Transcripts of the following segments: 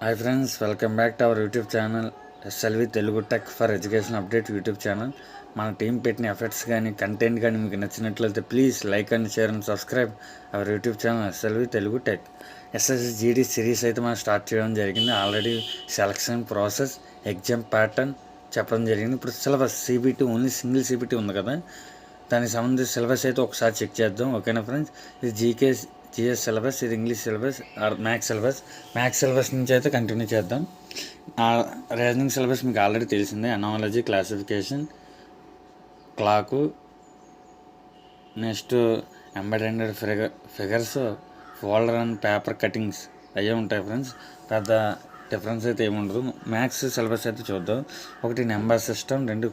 Hi friends, welcome back to our YouTube channel SLV Telugu tech for education update YouTube channel. మన team పెట్టిన efforts కానీ content కానీ మీకు నచ్చినట్లయితే please like and share and subscribe our YouTube channel SLV Telugu tech. ఎస్ఎస్జిడి series అయితే మనం start చేయడం జరిగింది. Already selection process, exam pattern చెప్పడం జరిగింది. ఇప్పుడు syllabus CBT only single CBT ఉంది కదా, దానికి సంబంధించిన సిలబస్ అయితే ఒకసారి చెక్ చేద్దాం. ఓకేనా ఫ్రెండ్స్, ఇది జిఎస్ సిలబస్, ఇది English syllabus or maths syllabus నుంచి అయితే కంటిన్యూ చేద్దాం. రీజనింగ్ సిలబస్ మీకు ఆల్రెడీ తెలిసిందే. Analogy, classification, clock, next embedded figures, folder and paper cuttings అయ్యే ఉంటాయి ఫ్రెండ్స్. పెద్ద డిఫరెన్స్ అయితే ఏముండదు. మ్యాథ్స్ సిలబస్ అయితే చూద్దాం. ఒకటి నెంబర్ సిస్టమ్, రెండు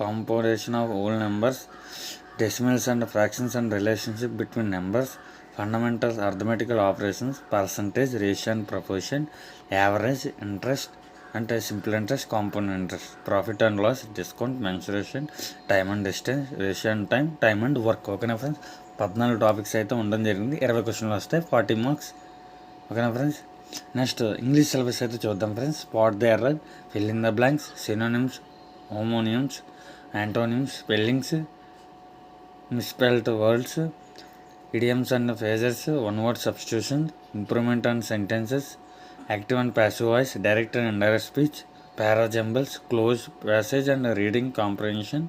composition of whole numbers, decimals and fractions and relationship between numbers, fundamentals arithmetical operations, percentage, ratio and proportion, average, interest అంటే simple interest, compound interest, profit and loss, discount, mensuration, time and distance, ratio and time and work. ఓకేనా friends, 14 topics అయితే ఉండడం జరిగింది. 20 క్వశ్చన్లు వస్తాయి, 40 marks. ఓకేనా friends. Next English syllabus అయితే చూద్దాం friends. Spot the error, fill in the blanks, synonyms, homonyms, antonyms, spellings, misspelled words, idioms and phrases, one word substitution, improvement on sentences, active and passive voice, direct and indirect speech, para jumbles, close passage and reading comprehension.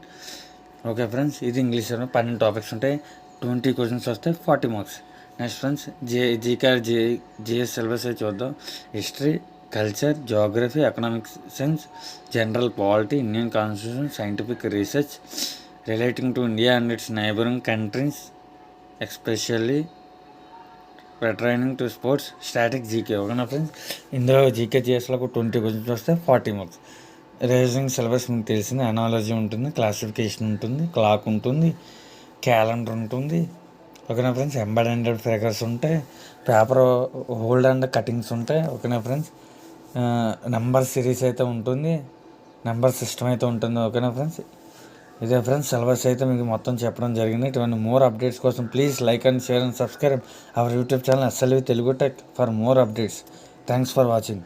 Okay friends, ఇది English 12 topics ఉంటాయి, 20 questions వస్తాయి, 40 marks. Next friends, GS syllabus అయితే చూద్దాం. History, culture, geography, economic science, general polity, Indian constitution, scientific research relating to India and its neighbouring countries, especially training to sports, static, GK. ఓకేనా friends, ఇందులో GK జిఎస్లో 20 questions వస్తే 40 marks. Reasoning syllabus మీకు తెలిసింది. Analogy ఉంటుంది, classification ఉంటుంది, clock ఉంటుంది, calendar ఉంటుంది. ఓకేనా ఫ్రెండ్స్, ఎంబెడెడ్ ఫిగర్స్ ఉంటాయి, పేపర్ హోల్డ్ అండ్ కటింగ్స్ ఉంటాయి. ఓకేనా ఫ్రెండ్స్, నెంబర్ సిరీస్ అయితే ఉంటుంది, నెంబర్ సిస్టమ్ అయితే ఉంటుంది. ఓకేనా ఫ్రెండ్స్, ఇదే ఫ్రెండ్స్ సిలబస్ అయితే మీకు మొత్తం చెప్పడం జరిగింది. ఇటువంటి మోర్ అప్డేట్స్ కోసం please like and share and subscribe our YouTube channel SLV Telugu tech for more updates. Thanks for watching.